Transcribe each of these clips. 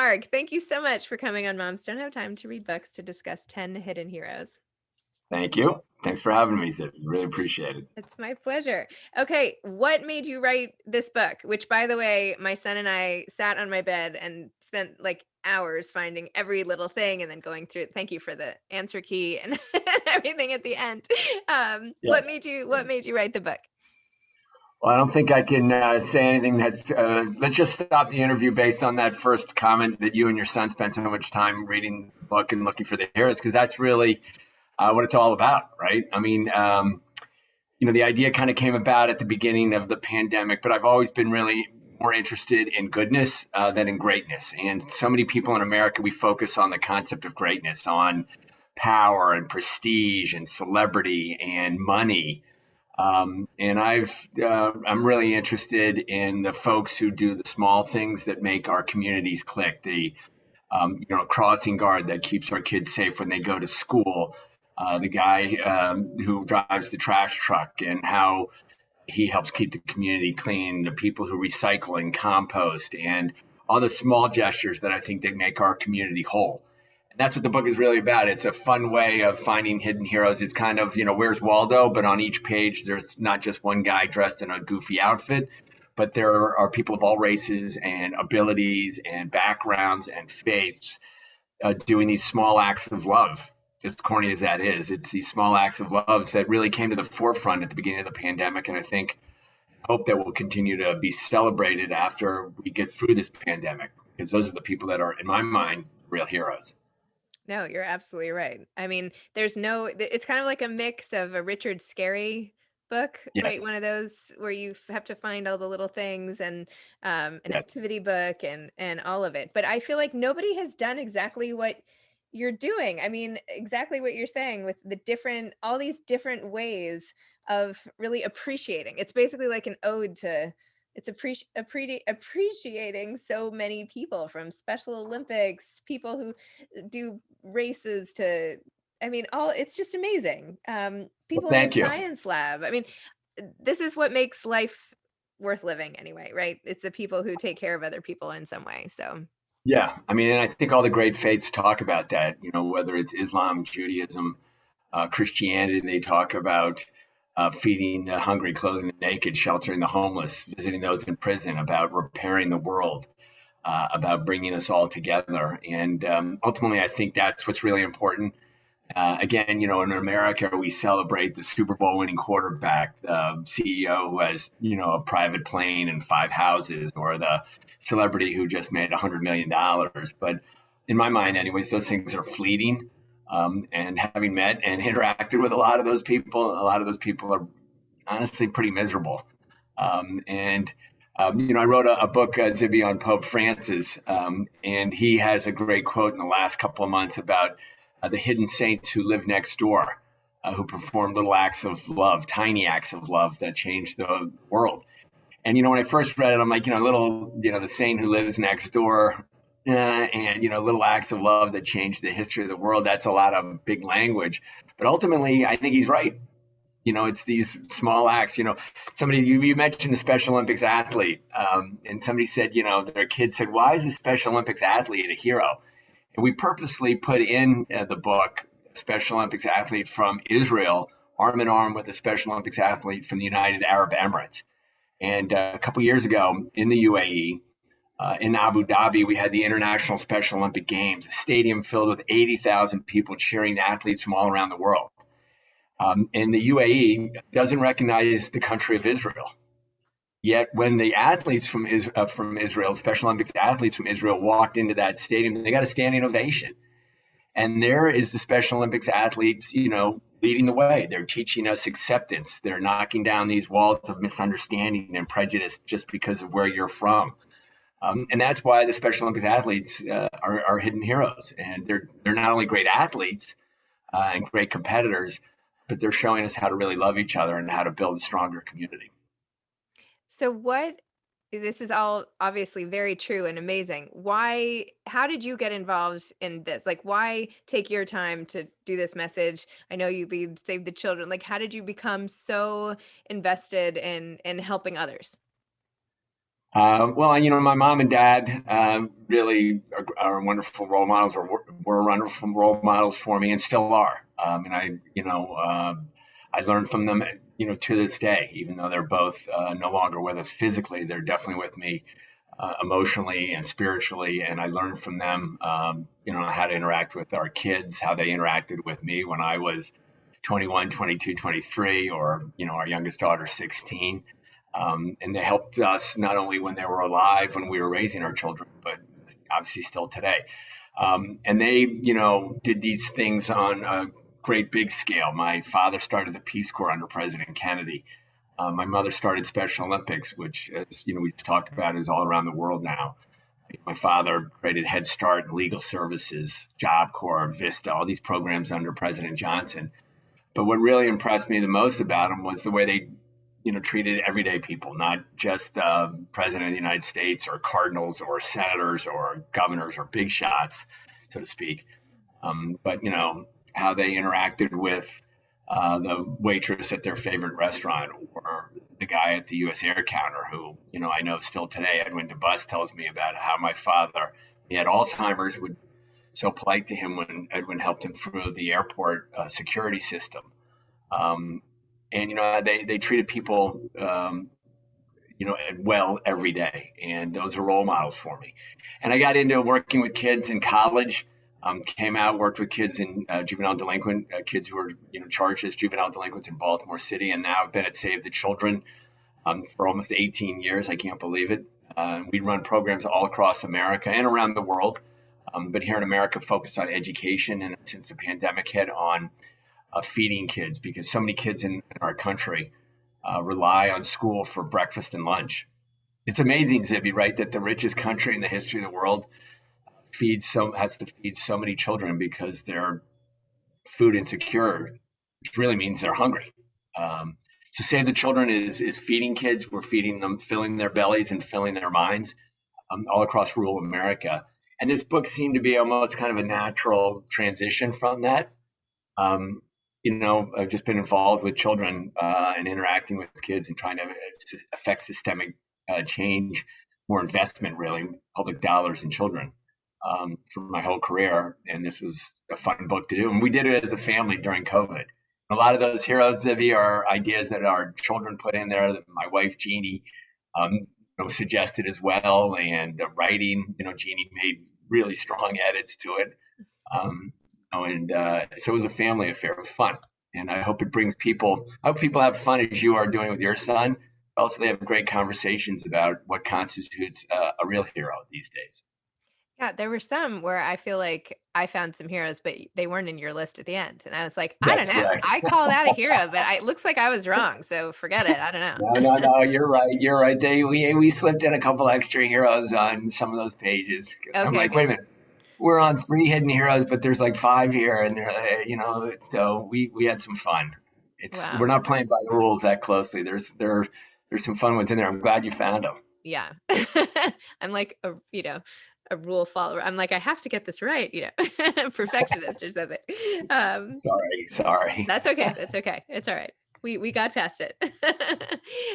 Mark, thank you so much for coming on Moms Don't Have Time to Read Books to discuss 10 hidden heroes. Thank you. Thanks for having me, Zibby. Really appreciate it. It's my pleasure. Okay, what made you write this book? Which, by the way, my son and I sat on my bed and spent like hours finding every little thing and then going through it. Thank you for the answer key and everything at the end. What made Yes. you What Yes. made you write the book? Well, I don't think I can say anything that's. Let's just stop the interview based on that first comment that you and your son spent so much time reading the book and looking for the heroes, because that's really what it's all about, right? I mean, the idea kind of came about at the beginning of the pandemic, but I've always been really more interested in goodness than in greatness. And so many people in America, we focus on the concept of greatness, on power and prestige and celebrity and money. And I'm really interested in the folks who do the small things that make our communities click. The crossing guard that keeps our kids safe when they go to school. The guy who drives the trash truck and how he helps keep the community clean. The people who recycle and compost, and all the small gestures that I think they make our community whole. And that's what the book is really about. It's a fun way of finding hidden heroes. It's kind of, where's Waldo? But on each page, there's not just one guy dressed in a goofy outfit, but there are people of all races and abilities and backgrounds and faiths doing these small acts of love. As corny as that is, it's these small acts of love that really came to the forefront at the beginning of the pandemic. And I think, hope that will continue to be celebrated after we get through this pandemic, because those are the people that are, in my mind, real heroes. No, you're absolutely right. I mean, it's kind of like a mix of a Richard Scarry book, right? Yes, One of those where you have to find all the little things and an yes. activity book and all of it. But I feel like nobody has done exactly what you're doing. I mean, exactly what you're saying with all these different ways of really appreciating. It's basically like an ode to appreciating so many people, from Special Olympics, people who do races to, I mean, all it's just amazing. Well, People in the thank you. science lab. I mean, this is what makes life worth living anyway, right? It's the people who take care of other people in some way. So Yeah, I mean, and I think all the great faiths talk about that. Whether it's Islam, Judaism, Christianity, they talk about feeding the hungry, clothing the naked, sheltering the homeless, visiting those in prison, about repairing the world, about bringing us all together. And ultimately, I think that's what's really important. Again, in America, we celebrate the Super Bowl winning quarterback, the CEO who has, a private plane and 5 houses, or the celebrity who just made $100 million. But in my mind, anyways, those things are fleeting. And having met and interacted with a lot of those people are honestly pretty miserable. I wrote a book, Zibby, on Pope Francis, and he has a great quote in the last couple of months about the hidden saints who live next door, who perform little acts of love, tiny acts of love that change the world. And when I first read it, I'm like, the saint who lives next door, and little acts of love that change the history of the world. That's a lot of big language, but ultimately, I think he's right. It's these small acts. Somebody, you mentioned the Special Olympics athlete, and somebody said, their kid said, "Why is the Special Olympics athlete a hero?" And we purposely put in the book a Special Olympics athlete from Israel, arm in arm with a Special Olympics athlete from the United Arab Emirates. And a couple years ago in the UAE, in Abu Dhabi, we had the International Special Olympic Games, a stadium filled with 80,000 people cheering athletes from all around the world. And the UAE doesn't recognize the country of Israel. Yet when the athletes from Israel, Special Olympics athletes from Israel, walked into that stadium, they got a standing ovation. And there is the Special Olympics athletes, leading the way. They're teaching us acceptance. They're knocking down these walls of misunderstanding and prejudice just because of where you're from. And that's why the Special Olympics athletes are hidden heroes. And they're not only great athletes and great competitors, but they're showing us how to really love each other and how to build a stronger community. So this is all obviously very true and amazing. How did you get involved in this? Like, why take your time to do this message? I know you lead Save the Children. Like, how did you become so invested in helping others? Well, my mom and dad really are wonderful role models, or were wonderful role models for me, and still are. And I learned from them, to this day. Even though they're both no longer with us physically, they're definitely with me emotionally and spiritually. And I learned from them, how to interact with our kids, how they interacted with me when I was 21, 22, 23, or our youngest daughter 16. And they helped us not only when they were alive, when we were raising our children, but obviously still today. And they, did these things on a great big scale. My father started the Peace Corps under President Kennedy. My mother started Special Olympics, which, as we've talked about, is all around the world now. My father created Head Start, Legal Services, Job Corps, Vista, all these programs under President Johnson. But what really impressed me the most about them was the way they, treated everyday people, not just the president of the United States or cardinals or senators or governors or big shots, so to speak. But how they interacted with the waitress at their favorite restaurant, or the guy at the U.S. air counter, who I know still today. Edwin DeBus tells me about how my father, he had Alzheimer's, would so polite to him when Edwin helped him through the airport security system. Um, and they treated people well every day, and those are role models for me. And I got into working with kids in college. Came out, worked with kids in juvenile delinquent kids who were charged as juvenile delinquents in Baltimore City, and now I've been at Save the Children for almost 18 years. I can't believe it. We run programs all across America and around the world, but here in America, focused on education, and since the pandemic hit, on feeding kids, because so many kids in our country rely on school for breakfast and lunch. It's amazing, Zibby, right, that the richest country in the history of the world has to feed so many children because they're food insecure, which really means they're hungry. So Save the Children is feeding kids. We're feeding them, filling their bellies and filling their minds all across rural America. And this book seemed to be almost kind of a natural transition from that. I've just been involved with children and interacting with kids and trying to affect systemic change, more investment, really, public dollars in children for my whole career. And this was a fun book to do. And we did it as a family during COVID. A lot of those heroes, Zivy, are ideas that our children put in there, that my wife, Jeannie, suggested as well. And the writing, Jeannie made really strong edits to it. So it was a family affair. It was fun. And I hope people have fun as you are doing with your son. Also, they have great conversations about what constitutes a real hero these days. Yeah, there were some where I feel like I found some heroes, but they weren't in your list at the end. And I was like, I That's don't know. correct. I call that a hero, but it looks like I was wrong. So forget it. I don't know. No, no, no. You're right. You're right. We slipped in a couple extra heroes on some of those pages. I'm Okay, like, wait a good. minute. We're on 3 hidden heroes, but there's like 5 here, and so we had some fun. We're Wow. not playing by the rules that closely. There's some fun ones in there. I'm glad you found them. Yeah. I'm like a rule follower. I'm like, I have to get this right, perfectionist or something. Um, Sorry. That's okay. That's okay. It's all right. We got past it.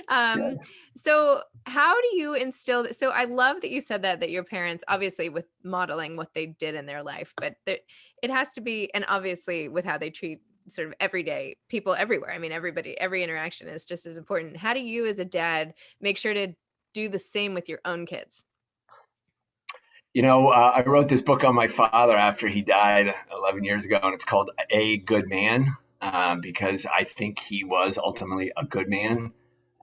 um, Yeah. so how do you instill this? So I love that you said that your parents, obviously with modeling what they did in their life, but it has to be, and obviously with how they treat sort of everyday people everywhere. I mean, everybody, every interaction is just as important. How do you as a dad make sure to do the same with your own kids? I wrote this book on my father after he died 11 years ago, and it's called A Good Man, because I think he was ultimately a good man,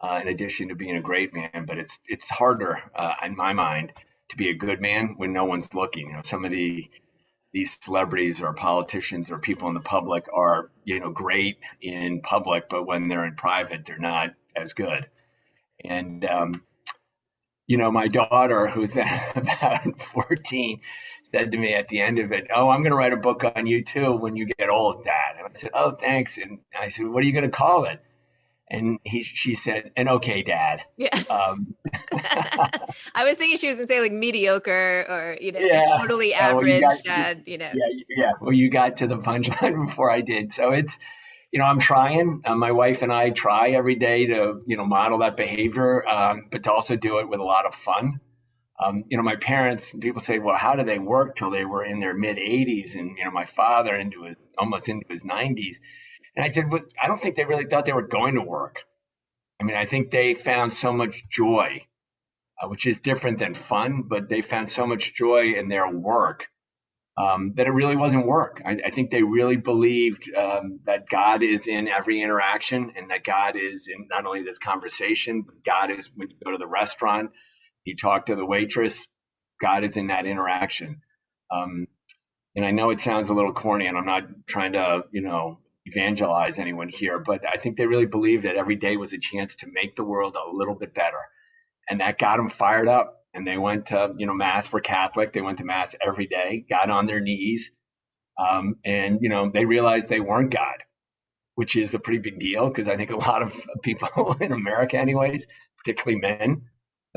in addition to being a great man. But it's harder, in my mind, to be a good man when no one's looking. Some of these celebrities or politicians or people in the public are, great in public, but when they're in private, they're not as good. And my daughter, who's about 14, said to me at the end of it, "Oh, I'm going to write a book on you too when you get old, Dad." And I said, "Oh, thanks." And I said, "What are you going to call it?" And she said, "An okay dad." Yeah. Um, I was thinking she was gonna say like mediocre or, like yeah. totally Well, you got, average dad. yeah, yeah. Well, you got to the punchline before I did. So I'm trying. My wife and I try every day to, model that behavior, but to also do it with a lot of fun. My parents, people say, well, how did they work till they were in their mid 80s? And, my father almost into his 90s. And I said, well, I don't think they really thought they were going to work. I mean, I think they found so much joy, which is different than fun, but they found so much joy in their work that it really wasn't work. I think they really believed that God is in every interaction and that God is in not only this conversation, but God is when you go to the restaurant, you talk to the waitress, God is in that interaction. Um, and I know it sounds a little corny and I'm not trying to, evangelize anyone here, but I think they really believed that every day was a chance to make the world a little bit better. And that got them fired up. And they went to, mass. We're Catholic. They went to mass every day, got on their knees. And, they realized they weren't God, which is a pretty big deal because I think a lot of people in America, anyways, particularly men,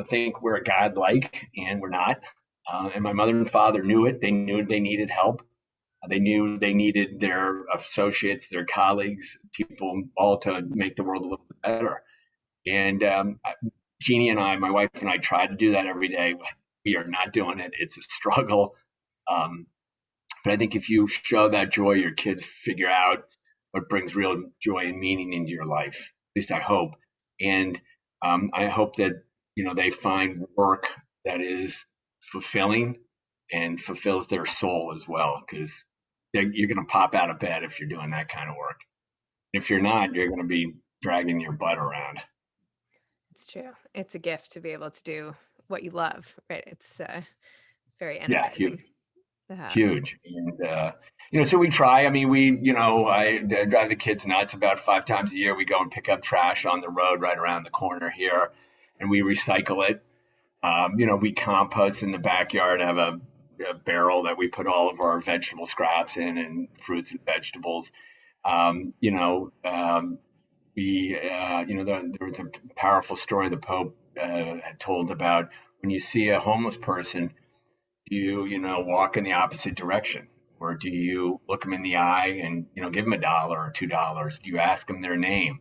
think we're God-like, and we're not. And my mother and father knew it. They knew they needed help. They knew they needed their associates, their colleagues, people all to make the world a little bit better. And Jeannie and I, my wife and I, try to do that every day. We are not doing it. It's a struggle. Um, but I think if you show that joy, your kids figure out what brings real joy and meaning into your life. At least I hope. And I hope that they find work that is fulfilling and fulfills their soul as well. Because you're going to pop out of bed if you're doing that kind of work. If you're not, you're going to be dragging your butt around. It's true. It's a gift to be able to do what you love, right? It's very Yeah, energizing huge. to have. Huge. And, so we try. I mean, I drive the kids nuts about 5 times a year. We go and pick up trash on the road right around the corner here and we recycle it. We compost in the backyard, have a barrel that we put all of our vegetable scraps in and fruits and vegetables. There was a powerful story the Pope had told about when you see a homeless person, do you walk in the opposite direction? Or do you look them in the eye and, give them $1 or $2? Do you ask them their name?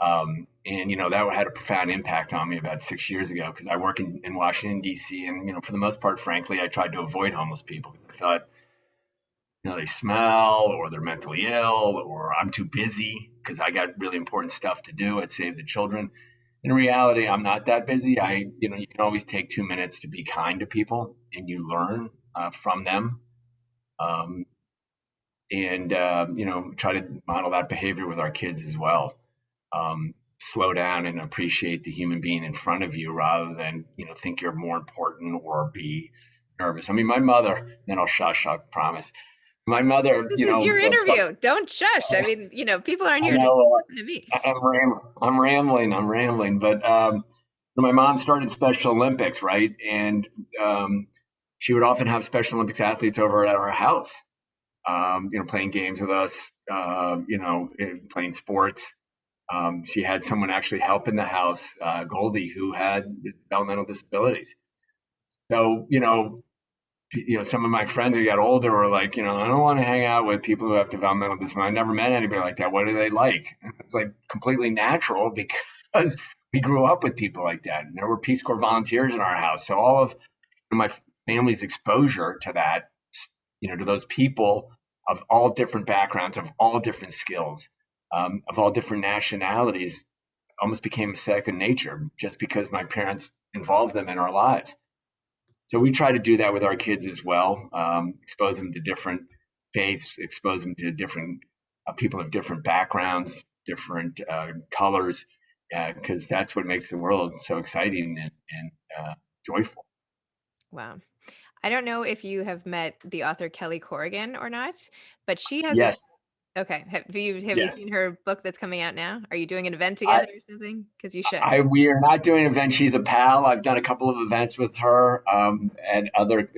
And, that had a profound impact on me about 6 years ago because I work in Washington, D.C. And, for the most part, frankly, I tried to avoid homeless people. I thought, they smell or they're mentally ill or I'm too busy because I got really important stuff to do at Save the Children. In reality, I'm not that busy. You can always take 2 minutes to be kind to people and you learn from them. Um, and, try to model that behavior with our kids as well. Slow down and appreciate the human being in front of you rather than, think you're more important or be nervous. I mean, my mother, then I'll shush, I promise. My mother, This is your interview. Don't shush. I mean, people aren't I here to know listen to me. I'm rambling, but my mom started Special Olympics, right? And she would often have Special Olympics athletes over at our house, playing games with us, playing sports. She had someone actually help in the house, Goldie, who had developmental disabilities. So, some of my friends who got older were like, I don't want to hang out with people who have developmental disabilities. I never met anybody like that. What do they like? It's like completely natural because we grew up with people like that. And there were Peace Corps volunteers in our house. So all of my family's exposure to that, to those people of all different backgrounds, of all different skills, of all different nationalities, almost became a second nature just because my parents involved them in our lives. So we try to do that with our kids as well, expose them to different faiths, expose them to different people of different backgrounds, different colors, because that's what makes the world so exciting and joyful. Wow. I don't know if you have met the author Kelly Corrigan or not, but she has a Yes, okay. Have you seen yes. her book that's coming out now? Are you doing an event I, together or something? Because you should. we are not doing an event. She's a pal. I've done a couple of events with her and other,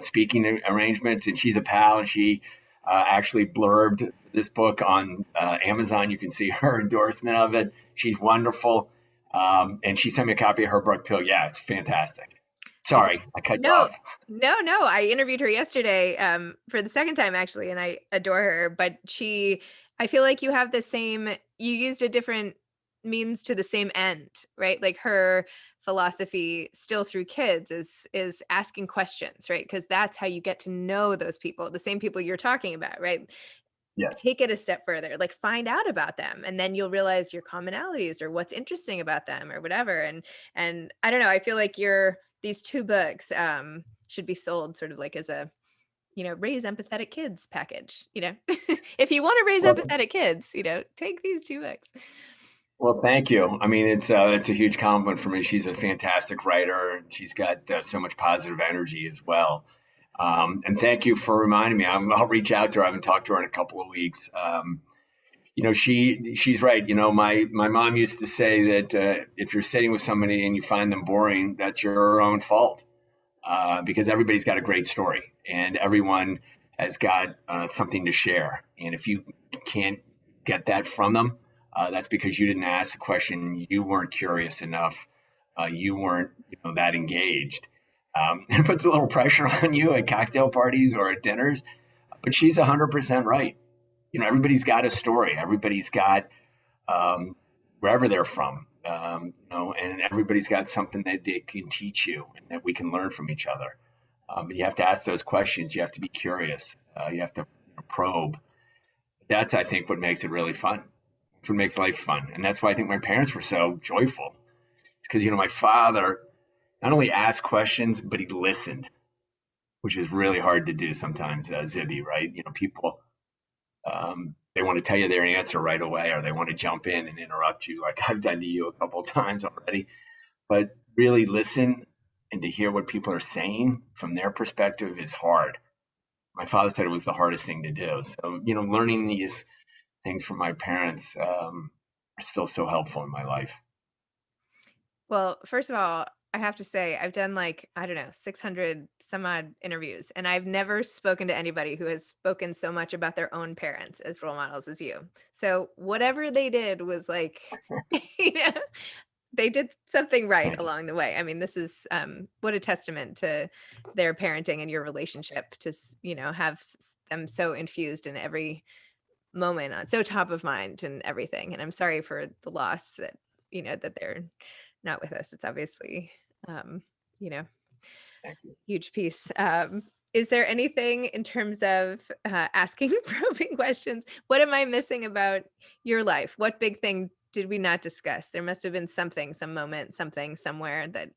speaking arrangements, and she's a pal. And she actually blurbed this book on Amazon. You can see her endorsement of it. She's wonderful, and she sent me a copy of her book too. Yeah, it's fantastic. I just Sorry, I cut you no, off. no. I interviewed her yesterday, for the second time actually, and I adore her. But she I feel like you have the same you used a different means to the same end, right? Like her philosophy still through kids is asking questions, right? Because that's how you get to know those people, the same people you're talking about, right? Yes. Take it a step further, like find out about them, and then you'll realize your commonalities or what's interesting about them or whatever. And I don't know, I feel like your these two books should be sold sort of like as a raise empathetic kids package, if you want to raise Well, empathetic kids, take these two books. well, thank you. I mean, it's a huge compliment for me. She's a fantastic writer, and she's got so much positive energy as well. And thank you for reminding me. I'll reach out to her. I haven't talked to her in a couple of weeks. She's right. My mom used to say that if you're sitting with somebody and you find them boring, that's your own fault, because everybody's got a great story and everyone has got something to share. And if you can't get that from them, that's because you didn't ask the question. You weren't curious enough. You weren't, that engaged. It puts a little pressure on you at cocktail parties or at dinners. But she's 100% right. Everybody's got a story. Everybody's got wherever they're from, and everybody's got something that they can teach you and that we can learn from each other. But you have to ask those questions. You have to be curious. You have to probe. That's, I think, what makes it really fun. That's what makes life fun. And that's why I think my parents were so joyful. It's because, my father not only asked questions, but he listened, which is really hard to do sometimes, Zibby, right? People, they want to tell you their answer right away, or they want to jump in and interrupt you, like I've done to you a couple of times already. But really listen and to hear what people are saying from their perspective is hard. My father said it was the hardest thing to do. So, learning these things from my parents are still so helpful in my life. Well, first of all, I have to say I've done like, I don't know, 600 some odd interviews, and I've never spoken to anybody who has spoken so much about their own parents as role models as you. So whatever they did was like, you know, they did something right Thank you. along the way. I mean, this is what a testament to their parenting and your relationship to, have them so infused in every moment, so top of mind and everything. And I'm sorry for the loss that, that they're not with us. It's obviously, um, you know, Thank you. huge piece. Is there anything in terms of asking probing questions? What am I missing about your life? What big thing did we not discuss? There must have been something, some moment, something somewhere that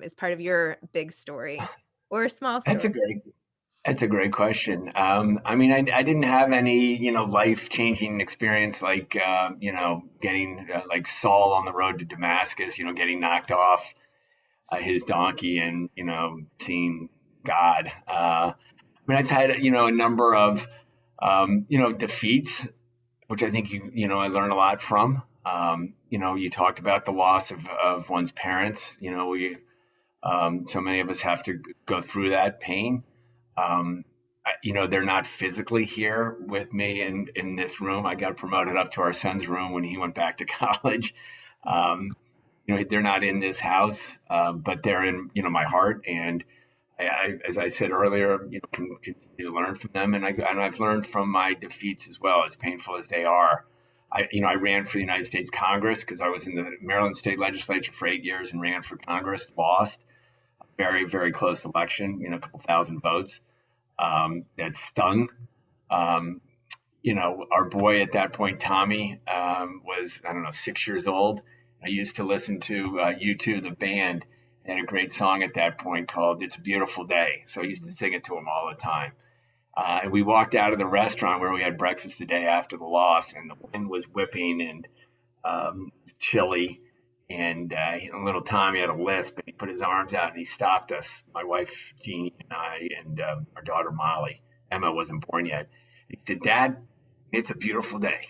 is part of your big story or a small That's story. a great That's a great question. I mean, I didn't have any, life changing experience like, getting like Saul on the road to Damascus, getting knocked off his donkey and, seeing God. I mean, I've had, a number of, defeats, which I think I learned a lot from. You talked about the loss of one's parents. So many of us have to go through that pain. Um, they're not physically here with me in this room. I got promoted up to our son's room when he went back to college. Um, they're not in this house, but they're in, my heart. And as I said earlier, can continue to learn from them. And I've learned from my defeats as well, as painful as they are. I ran for the United States Congress because I was in the Maryland State Legislature for 8 years and ran for Congress, lost. Very, very close election, a couple thousand votes. That stung. Um, our boy at that point, Tommy, was, I don't know, 6 years old. I used to listen to U2, the band, had a great song at that point called It's a Beautiful Day. So I used to sing it to him all the time. And we walked out of the restaurant where we had breakfast the day after the loss, and the wind was whipping and chilly. And little Tommy had a lisp, and he put his arms out and he stopped us, my wife Jeannie and I, and our daughter Molly. Emma wasn't born yet. He said, "Dad, it's a beautiful day."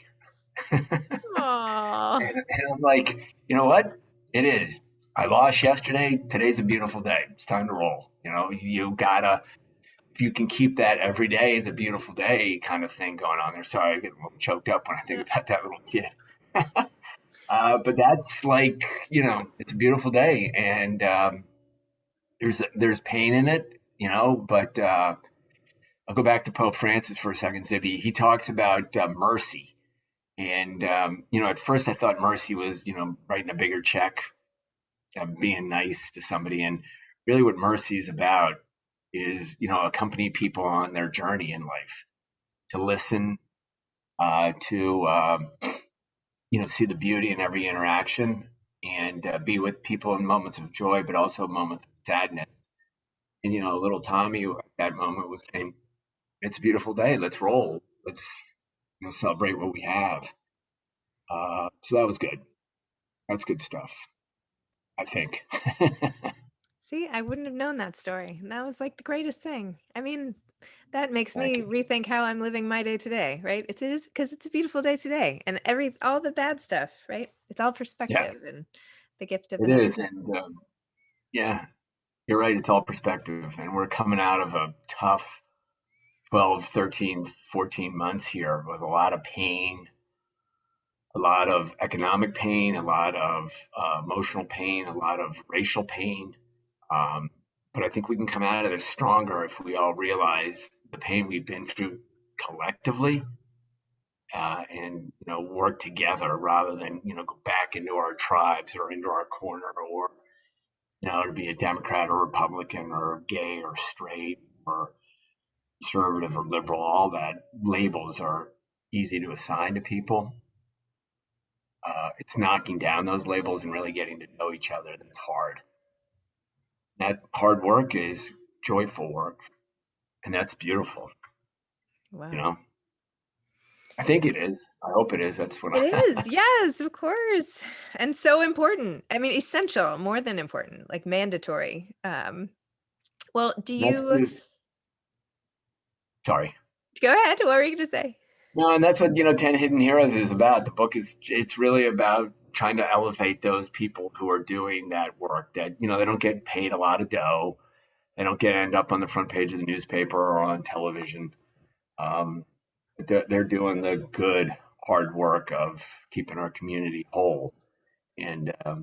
Aww. And I'm like, you know what? It is. I lost yesterday. Today's a beautiful day. It's time to roll. You gotta, if you can keep that every day is a beautiful day kind of thing going on there. Sorry, I get a little choked up when I think about that little kid. But that's like, it's a beautiful day, and there's pain in it, But I'll go back to Pope Francis for a second, Zibby. He talks about mercy, And, at first I thought mercy was, writing a bigger check, being nice to somebody. And really what mercy is about is, accompany people on their journey in life, to listen, to, see the beauty in every interaction, and be with people in moments of joy, but also moments of sadness. And, little Tommy at that moment was saying, it's a beautiful day. Let's roll. Let's, celebrate what we have. So that was good. That's good stuff, I think. See, I wouldn't have known that story. And that was like the greatest thing. I mean, that makes Thank me you. rethink how I'm living my day today, right? It is because it's a beautiful day today, and all the bad stuff, right? It's all Yeah, perspective and the gift of it another is. day. And yeah, you're right. It's all perspective. And we're coming out of a tough 12, 13, 14 months here with a lot of pain, a lot of economic pain, a lot of emotional pain, a lot of racial pain. Um, but I think we can come out of this stronger if we all realize the pain we've been through collectively, and work together rather than go back into our tribes or into our corner, or to be a Democrat or Republican or gay or straight or conservative or liberal. All that labels are easy to assign to people. It's knocking down those labels and really getting to know each other that's hard. That hard work is joyful work, and that's beautiful. You Wow. know, I think it is. I hope it is. That's what It I. is. Yes, of course. And so important. I mean, essential, more than important, like mandatory. Well, do That's you this. Sorry. go ahead? What were you going to say? No, and that's what 10 Hidden Heroes is about. The book is, it's really about trying to elevate those people who are doing that work, that they don't get paid a lot of dough. They don't get end up on the front page of the newspaper or on television. Um, they're doing the good hard work of keeping our community whole. And that's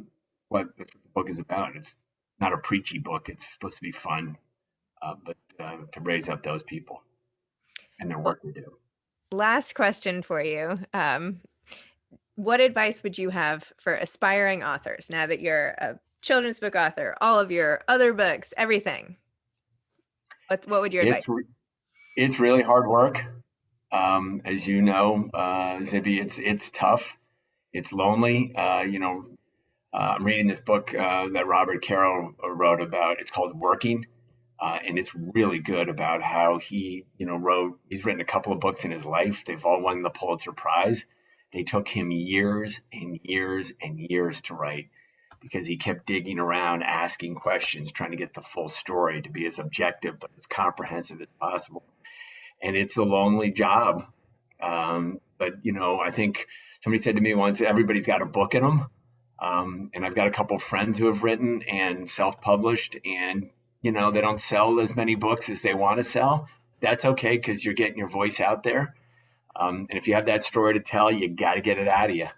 what the book is about. It's not a preachy book. It's supposed to be fun, but to raise up those people and their Well, work they do. last question for you. What advice would you have for aspiring authors now that you're a children's book author, all of your other books, everything? What would your advice? It's it's really hard work. As you know, Zibby, it's tough. It's lonely. I'm reading this book that Robert Caro wrote about. It's called Working, and it's really good about how he, wrote. He's written a couple of books in his life. They've all won the Pulitzer Prize. They took him years and years and years to write because he kept digging around, asking questions, trying to get the full story to be as objective but as comprehensive as possible. And it's a lonely job. But I think somebody said to me once, everybody's got a book in them. And I've got a couple of friends who have written and self-published, and they don't sell as many books as they want to sell. That's okay because you're getting your voice out there. And if you have that story to tell, you got to get it out of you.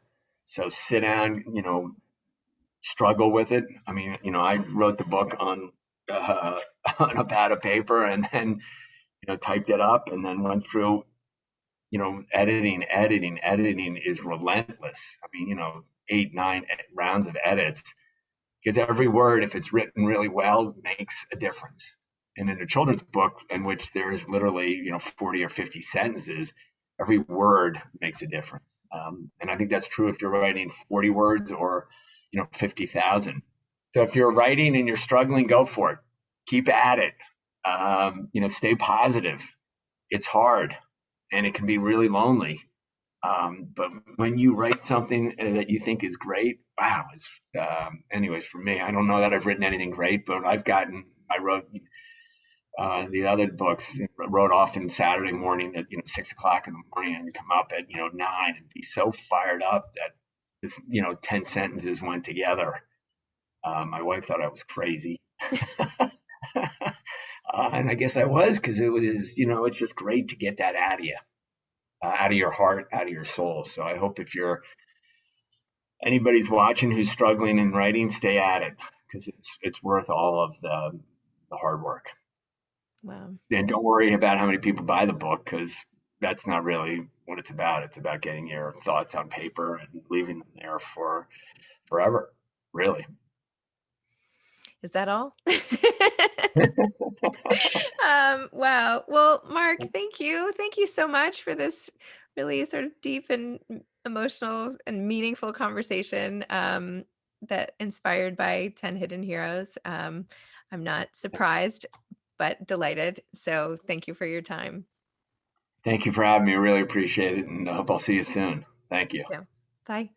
So sit down, struggle with it. I mean, I wrote the book on on a pad of paper, and then typed it up, and then went through editing is relentless. I mean, 8, 9 rounds of edits, because every word, if it's written really well, makes a difference. And in a children's book in which there's literally, 40 or 50 sentences, every word makes a difference. And I think that's true if you're writing 40 words or, 50,000. So if you're writing and you're struggling, go for it. Keep at it. Stay positive. It's hard and it can be really lonely. But when you write something that you think is great, wow, it's, anyways, for me, I don't know that I've written anything great, but I wrote the other books, wrote often Saturday morning at, 6 o'clock in the morning, and come up at, 9 and be so fired up that this, 10 sentences went together. My wife thought I was crazy. And I guess I was, because it was, it's just great to get that out of you, out of your heart, out of your soul. So I hope if you're anybody's watching who's struggling in writing, stay at it because it's worth all of the hard work. Wow. And don't worry about how many people buy the book because that's not really what it's about. It's about getting your thoughts on paper and leaving them there for forever, really. Is that all? Wow. Well, Mark, thank you. Thank you so much for this really sort of deep and emotional and meaningful conversation that inspired by 10 Hidden Heroes. I'm not surprised, but delighted. So thank you for your time. Thank you for having me. I really appreciate it, and I hope I'll see you soon. Thank you. Yeah. Bye.